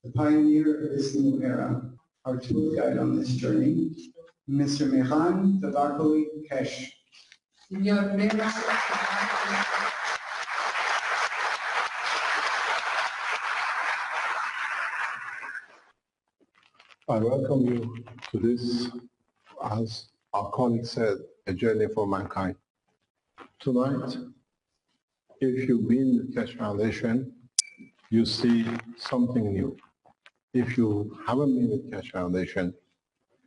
the pioneer of this new era, our tour guide on this journey, Mr. Mihan Tabakoli Keshe. I welcome you to this, as our colleague said, a journey for mankind. Tonight, if you've been to the Keshe Foundation, you see something new. If you haven't been with Keshe Foundation,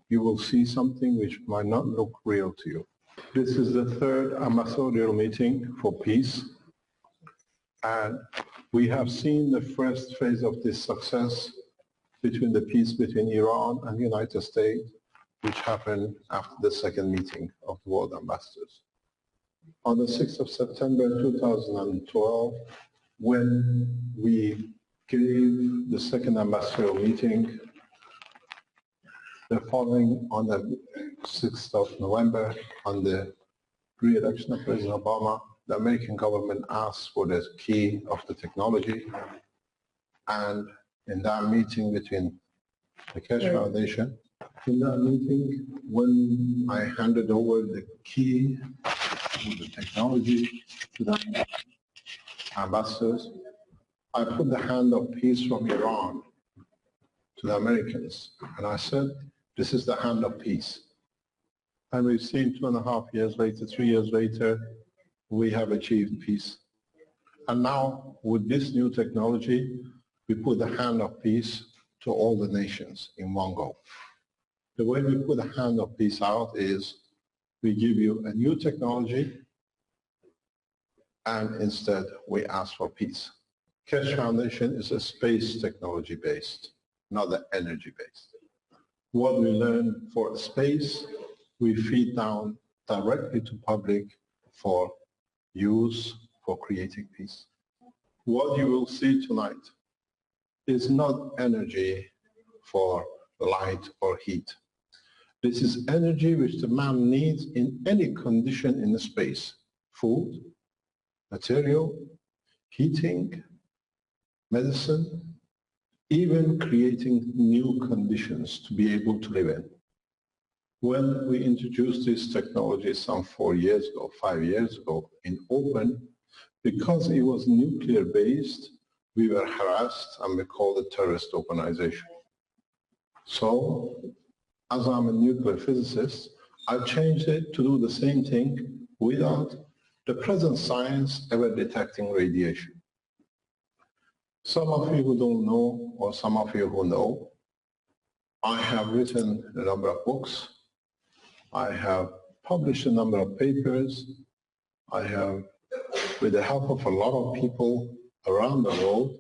you will see something which might not look real to you. This is the third ambassadorial meeting for peace, and we have seen the first phase of this success between the peace between Iran and the United States, which happened after the second meeting of the world ambassadors. On the 6th of September 2012, when we gave the second ambassadorial meeting, the following on the 6th of November, on the re-election of President Obama, the American government asked for the key of the technology, and in that meeting between the Keshe Foundation, in that meeting, when I handed over the key to the technology to the ambassadors, I put the hand of peace from Iran to the Americans, and I said, this is the hand of peace. And we've seen 2.5 years later, 3 years later, we have achieved peace. And now, with this new technology, we put the hand of peace to all the nations in one go. The way we put the hand of peace out is we give you a new technology, and instead we ask for peace. Keshe Foundation is a space technology based, not the energy based. What we learn for space, we feed down directly to public for use for creating peace. What you will see tonight is not energy for light or heat. This is energy which the man needs in any condition in the space: food, material, heating, medicine, even creating new conditions to be able to live in. When we introduced this technology some 4 years ago, 5 years ago in open, because it was nuclear based, we were harassed and we called it terrorist organization. So, as I'm a nuclear physicist, I've changed it to do the same thing without the present science ever detecting radiation. Some of you who don't know, or some of you who know, I have written a number of books. I have published a number of papers. I have, with the help of a lot of people around the world,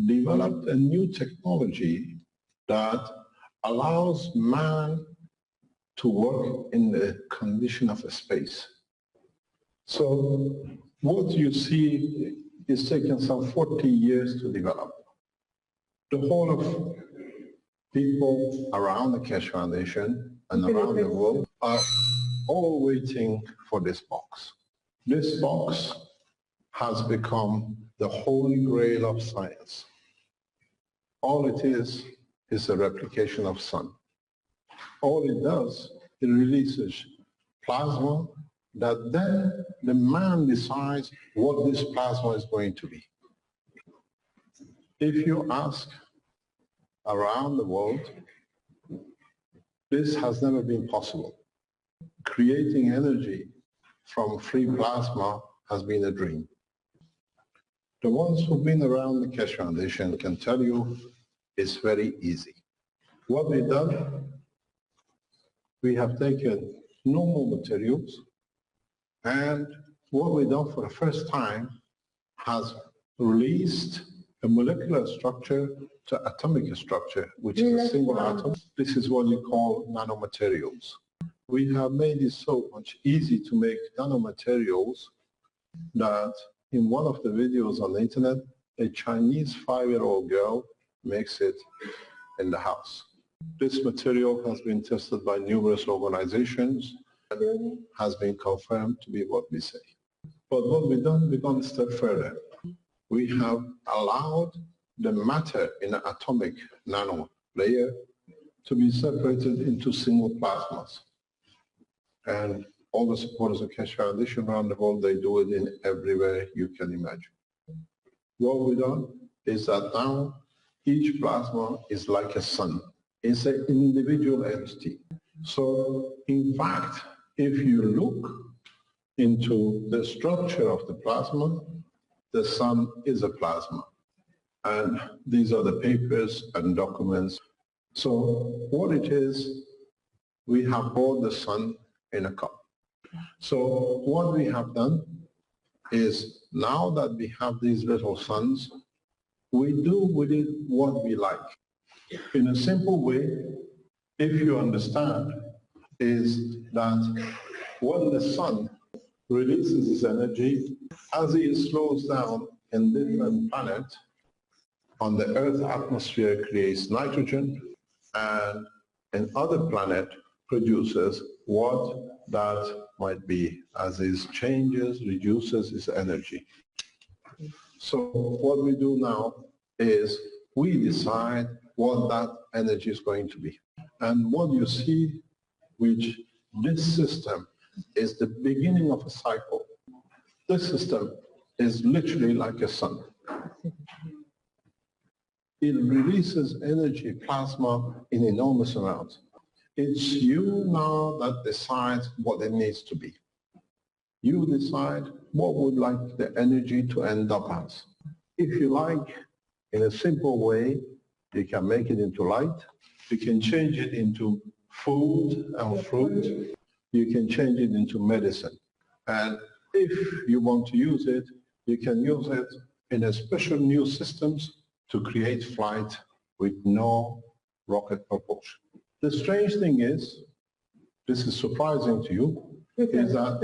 developed a new technology that allows man to work in the condition of a space. So what you see is taken some 40 years to develop. The whole of people around the Keshe Foundation and around the world are all waiting for this box. This box has become the holy grail of science. All it is a replication of sun. All it does, it releases plasma that then the man decides what this plasma is going to be. If you ask around the world, this has never been possible. Creating energy from free plasma has been a dream. The ones who've been around the Keshe Foundation can tell you it's very easy. What we've done, we have taken normal materials, and what we've done for the first time has released a molecular structure to atomic structure, which is a single atom. This is what you call nanomaterials. We have made it so much easy to make nanomaterials that in one of the videos on the internet, a Chinese 5-year-old girl makes it in the house. This material has been tested by numerous organizations and has been confirmed to be what we say. But what we've done, we've gone a step further. We have allowed the matter in an atomic nano layer to be separated into single plasmas. And all the supporters of Keshe Foundation around the world, they do it in everywhere you can imagine. What we've done is that now each plasma is like a sun. It's an individual entity. So in fact, if you look into the structure of the plasma, the sun is a plasma. And these are the papers and documents. So what it is, we have brought the sun in a cup. So what we have done is, now that we have these little suns, we do with it what we like. In a simple way, if you understand, is that when the sun releases its energy, as it slows down in different planets, on the Earth's atmosphere creates nitrogen, and in other planet produces what that might be, as it changes, reduces its energy. So what we do now is we decide what that energy is going to be. And what you see, which this system is the beginning of a cycle. This system is literally like a sun. It releases energy, plasma, in enormous amounts. It's you now that decides what it needs to be. You decide what would like the energy to end up as. If you like, in a simple way, you can make it into light. You can change it into food and fruit. You can change it into medicine. And if you want to use it, you can use it in a special new systems to create flight with no rocket propulsion. The strange thing is, this is surprising to you, is that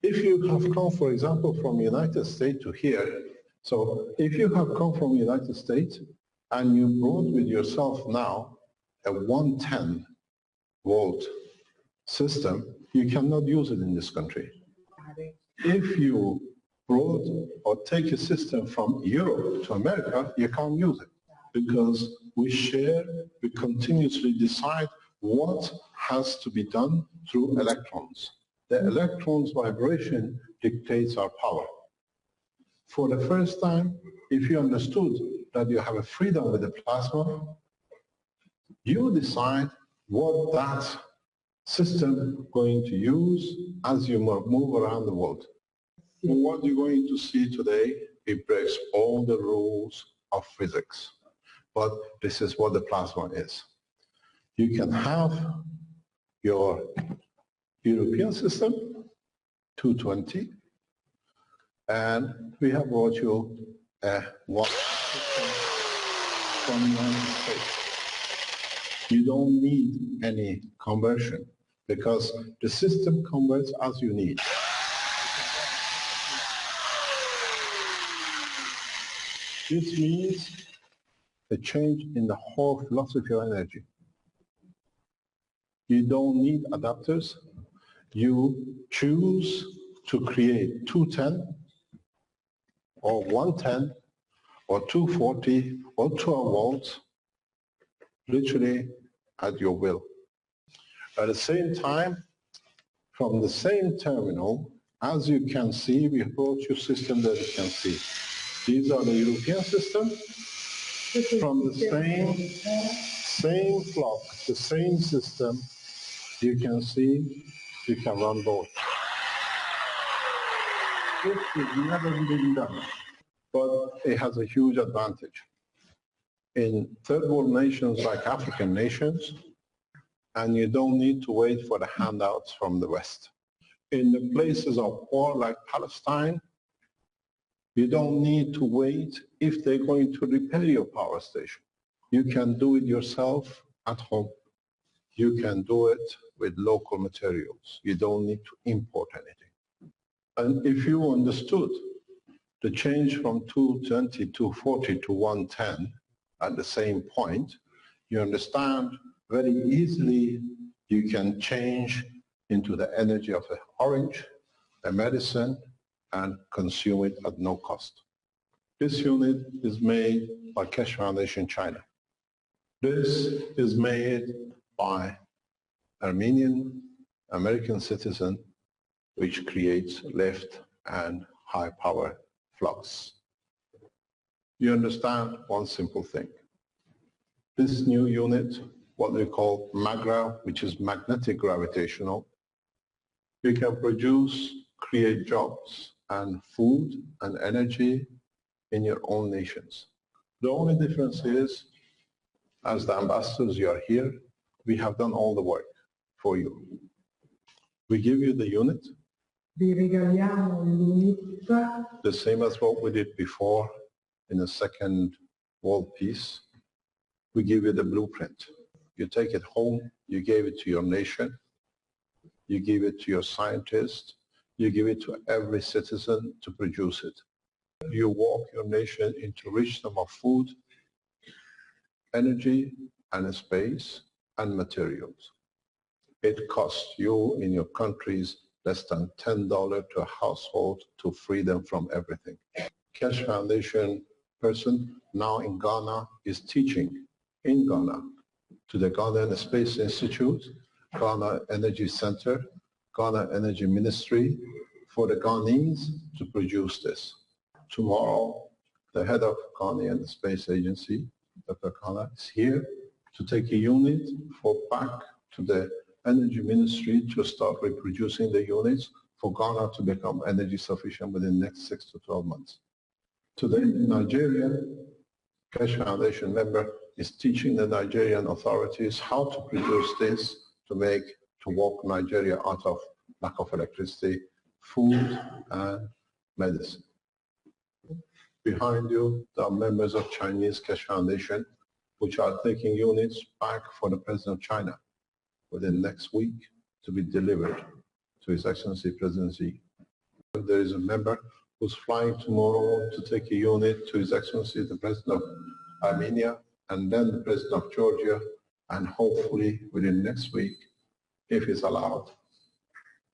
if you have come, for example, from the United States to here, so if you have come from the United States and you brought with yourself now a 110 volt system, you cannot use it in this country. If you brought or take a system from Europe to America, you can't use it because we share, we continuously decide what has to be done through electrons. The electron's vibration dictates our power. For the first time, if you understood that you have a freedom with the plasma, you decide what that system is going to use as you move around the world. What you're going to see today, it breaks all the rules of physics. But this is what the plasma is. You can have your European system, 220, and we have brought you a water system from the United States. You don't need any conversion because the system converts as you need. This means a change in the whole philosophy of energy. You don't need adapters. You choose to create 210 or 110 or 240 or 12 volts literally at your will. At the same time, from the same terminal, as you can see, we brought you system that you can see. These are the European system. From the same clock, the same system, you can see, you can run both. This has never been done, but it has a huge advantage. In third world nations like African nations, and you don't need to wait for the handouts from the West. In the places of war like Palestine, you don't need to wait if they're going to repair your power station. You can do it yourself at home. You can do it with local materials. You don't need to import anything. And if you understood the change from 220, 240 to 110 at the same point, you understand very easily you can change into the energy of the orange, a medicine, and consume it at no cost. This unit is made by Keshe Foundation China. This is made by Armenian American citizen, which creates lift and high power flux. You understand one simple thing. This new unit, what we call MAGRA, which is magnetic gravitational, we can produce, create jobs and food and energy in your own nations. The only difference is, as the ambassadors, you are here, we have done all the work for you. We give you the unit, Vi regaliamo l'unit the same as what we did before in the Second World Peace. We give you the blueprint. You take it home, you give it to your nation, you give it to your scientists, you give it to every citizen to produce it. You walk your nation into richness of food, energy, and space, and materials. It costs you in your countries less than $10 to a household to free them from everything. Keshe Foundation person now in Ghana is teaching in Ghana to the Ghana Space Institute, Ghana Energy Center, Ghana Energy Ministry for the Ghanese to produce this. Tomorrow, the head of Ghanaian Space Agency, Dr. Kala, is here to take a unit for back to the Energy Ministry to start reproducing the units for Ghana to become energy sufficient within the next 6 to 12 months. Today in Nigeria, Keshe Foundation member is teaching the Nigerian authorities how to produce this to walk Nigeria out of lack of electricity, food, and medicine. Behind you, there are members of Chinese Keshe Foundation, which are taking units back for the President of China within next week to be delivered to His Excellency President Xi. There is a member who's flying tomorrow to take a unit to His Excellency the President of Armenia and then the President of Georgia, and hopefully within next week, if he's allowed,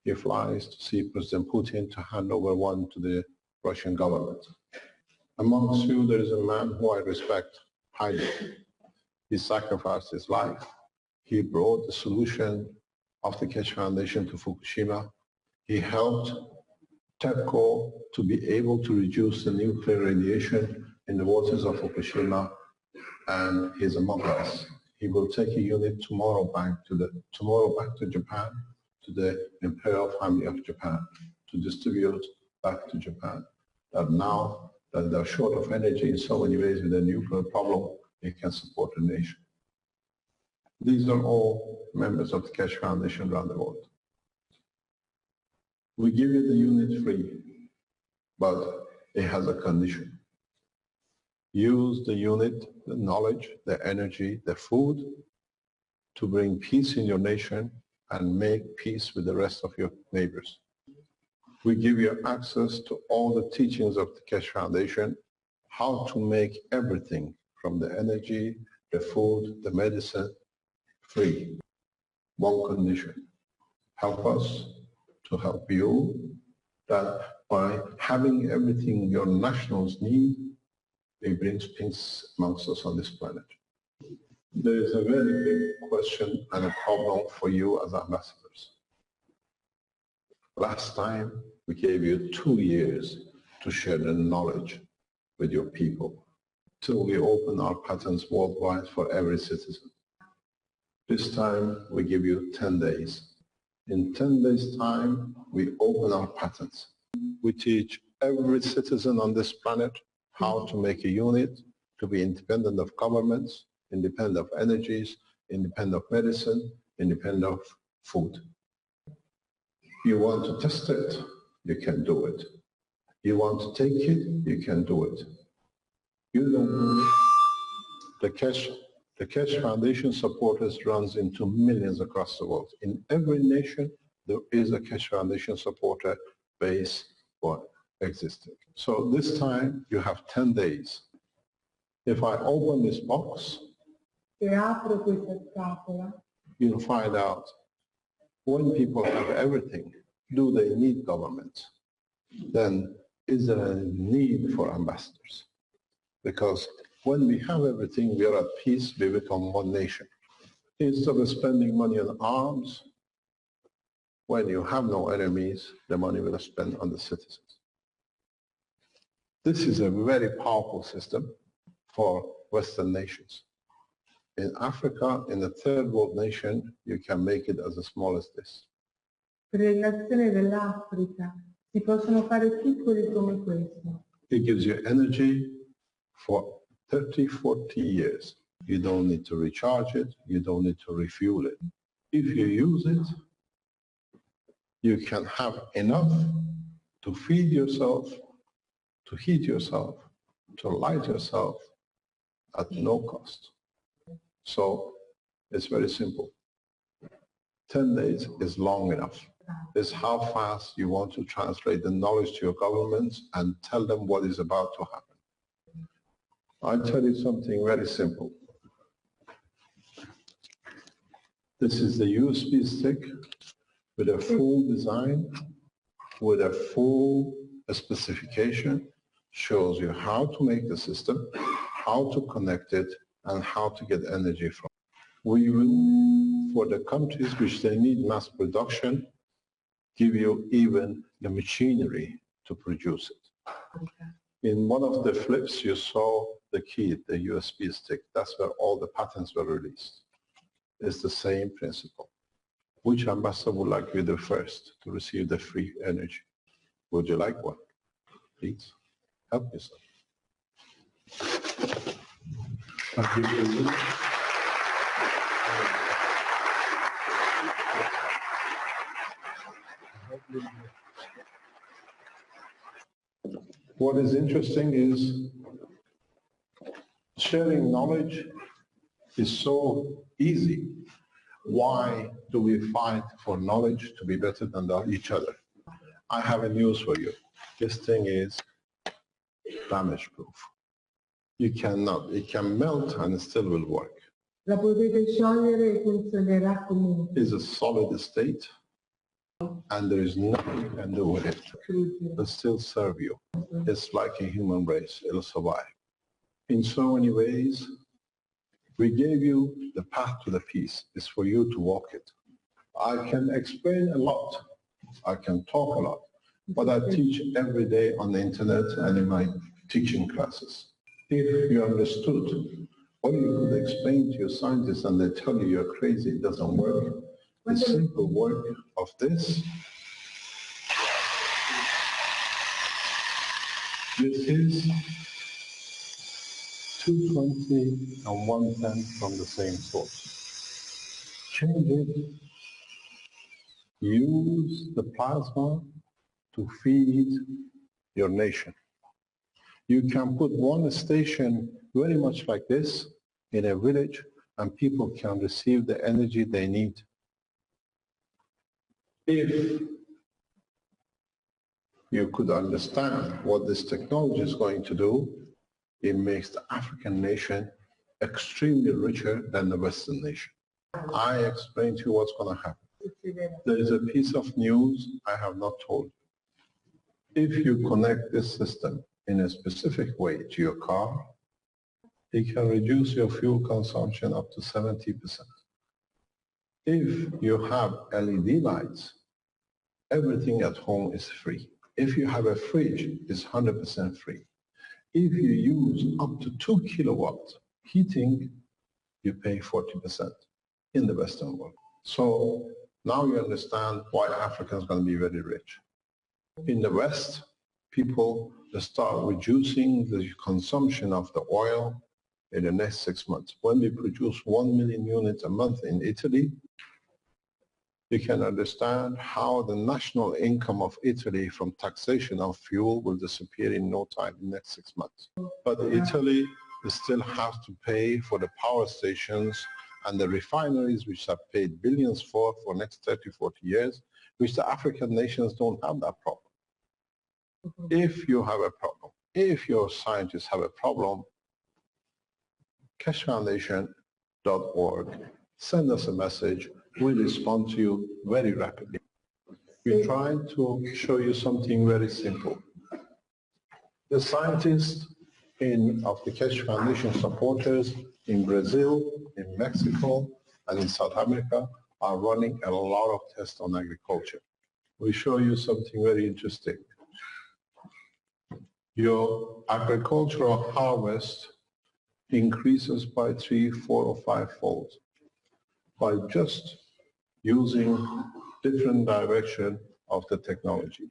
he flies to see President Putin to hand over one to the Russian government. Amongst you, there is a man who I respect highly. He sacrificed his life. He brought the solution of the Keshe Foundation to Fukushima. He helped TEPCO to be able to reduce the nuclear radiation in the waters of Fukushima, and he's among us. He will take a unit tomorrow back to Japan, to the Imperial Family of Japan, to distribute back to Japan. That now that they're short of energy in so many ways with the nuclear problem, it can support the nation. These are all members of the Keshe Foundation around the world. We give you the unit free, but it has a condition. Use the unit, the knowledge, the energy, the food to bring peace in your nation and make peace with the rest of your neighbors. We give you access to all the teachings of the Keshe Foundation, how to make everything from the energy, the food, the medicine, free. One condition, help us to help you, that by having everything your nationals need, it brings peace amongst us on this planet. There is a very big question and a problem for you as ambassadors. Last time, we gave you 2 years to share the knowledge with your people till we open our patents worldwide for every citizen. This time, we give you 10 days. In 10 days' time, we open our patents. We teach every citizen on this planet how to make a unit to be independent of governments, independent of energies, independent of medicine, independent of food. You want to test it, you can do it. You want to take it, you can do it. You don't do it. The Keshe Foundation supporters runs into millions across the world. In every nation, there is a Keshe Foundation supporter base for existing. So this time, you have 10 days. If I open this box, you'll find out when people have everything, do they need government? Then is there a need for ambassadors? Because when we have everything, we are at peace, we become one nation. Instead of spending money on arms, when you have no enemies, the money will be spent on the citizens. This is a very powerful system for Western nations. In Africa, in a third world nation, you can make it as small as this. Per le nazioni dell'Africa si possono fare piccoli come questo. It gives you energy for 30, 40 years. You don't need to recharge it. You don't need to refuel it. If you use it, you can have enough to feed yourself, to heat yourself, to light yourself at no cost. So it's very simple. 10 days is long enough. It's how fast you want to translate the knowledge to your governments and tell them what is about to happen. I'll tell you something very simple. This is the USB stick with a full design, with a full specification, shows you how to make the system, how to connect it, and how to get energy from it. We will, for the countries which they need mass production, give you even the machinery to produce it. In one of the flips, you saw the key, the USB stick. That's where all the patents were released. It's the same principle. Which ambassador would like to be the first to receive the free energy? Would you like one? Please, help yourself. What is interesting is sharing knowledge is so easy. Why do we fight for knowledge to be better than each other? I have a news for you. This thing is damage proof. You cannot, it can melt and it still will work. La potete sciogliere e funzionerà comunque. It's a solid state and there is nothing you can do with it. It'll still serve you. It's like a human race, it'll survive. In so many ways, we gave you the path to the peace. It's for you to walk it. I can explain a lot. I can talk a lot. But I teach every day on the internet and in my teaching classes. If you understood, or you could explain to your scientists and they tell you you're crazy, it doesn't work. The simple work of this is 220 and 110 from the same source. Change it. Use the plasma to feed your nation. You can put one station very much like this in a village and people can receive the energy they need. If you could understand what this technology is going to do, it makes the African nation extremely richer than the Western nation. I explained to you what's going to happen. There is a piece of news I have not told you. If you connect this system in a specific way to your car, it can reduce your fuel consumption up to 70%. If you have LED lights, everything at home is free. If you have a fridge, it's 100% free. If you use up to 2 kilowatts heating, you pay 40% in the Western world. So now you understand why Africa is going to be very rich. In the West, people start reducing the consumption of the oil in the next 6 months. When we produce 1 million units a month in Italy, you can understand how the national income of Italy from taxation of fuel will disappear in no time, in the next 6 months. But Italy still has to pay for the power stations and the refineries which have paid billions for next 30, 40 years, which the African nations don't have that problem. If you have a problem, if your scientists have a problem, KesheFoundation.org, send us a message. We'll respond to you very rapidly. We're trying to show you something very simple. The scientists of the Keshe Foundation supporters in Brazil, in Mexico, and in South America are running a lot of tests on agriculture. We show you something very interesting. Your agricultural harvest increases by 3, 4, or 5-fold by just using different direction of the technology.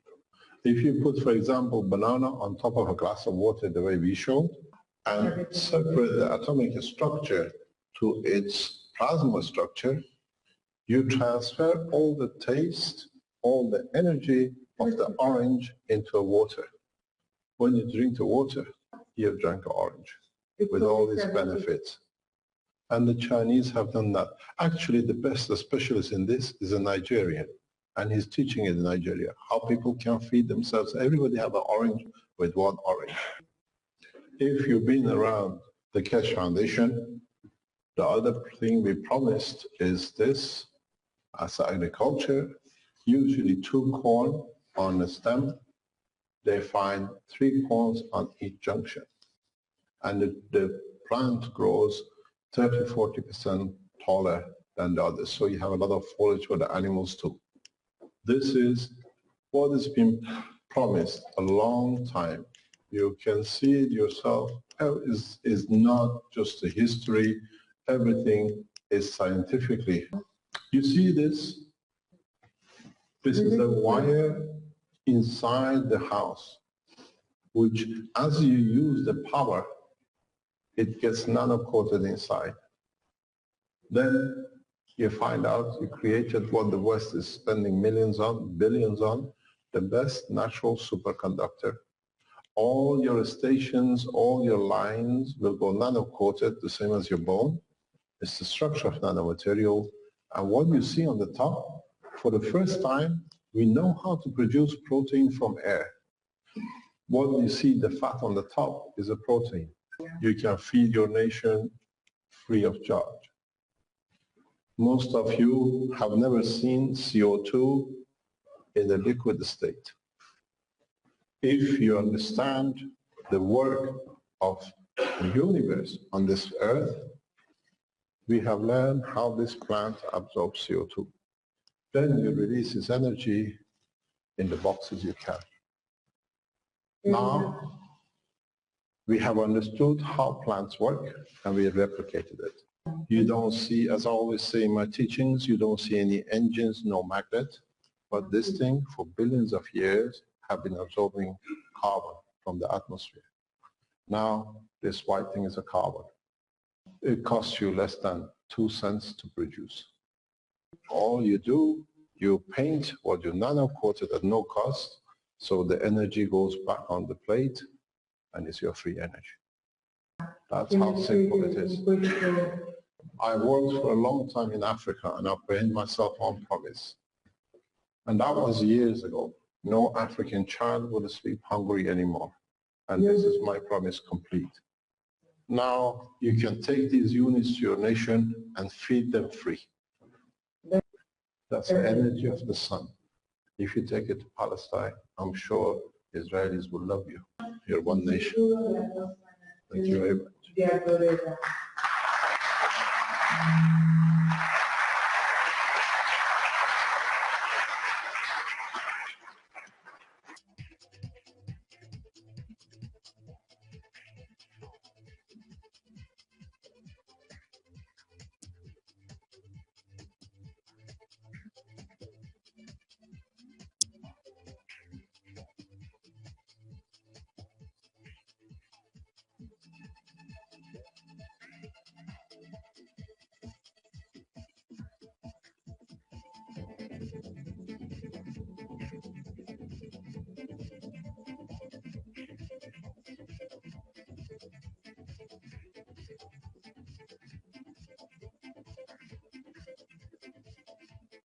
If you put, for example, banana on top of a glass of water the way we showed, and separate the atomic structure to its plasma structure, you transfer all the taste, all the energy of the orange into water. When you drink the water, you have drank an orange with all its benefits. And the Chinese have done that. Actually, the best specialist in this is a Nigerian, and he's teaching in Nigeria how people can feed themselves. Everybody have an orange with one orange. If you've been around the Keshe Foundation, the other thing we promised is this, as agriculture, usually 2 corn on a stem, they find 3 corns on each junction. And the plant grows 30–40% taller than the others. So you have a lot of foliage for the animals too. This is what has been promised a long time. You can see it yourself. Is not just a history. Everything is scientifically. You see this? This is a wire inside the house, which as you use the power, it gets nano-coated inside. Then you find out you created what the West is spending millions on, billions on, the best natural superconductor. All your stations, all your lines will go nano-coated, the same as your bone. It's the structure of nanomaterial. And what you see on the top, for the first time, we know how to produce protein from air. What you see, the fat on the top, is a protein. You can feed your nation free of charge. Most of you have never seen CO2 in a liquid state. If you understand the work of the universe on this earth, we have learned how this plant absorbs CO2. Then you release its energy in the boxes you carry. Now, we have understood how plants work, and we have replicated it. You don't see, as I always say in my teachings, you don't see any engines, no magnet, but this thing for billions of years have been absorbing carbon from the atmosphere. Now, this white thing is a carbon. It costs you less than 2 cents to produce. All you do, you paint what you nano-coated at no cost, so the energy goes back on the plate, and it's your free energy. That's how simple it is. I worked for a long time in Africa, and I made myself one promise. And that was years ago. No African child will sleep hungry anymore. And this is my promise complete. Now you can take these units to your nation and feed them free. That's the energy of the sun. If you take it to Palestine, I'm sure Israelis will love you. You're one nation. Thank you very much.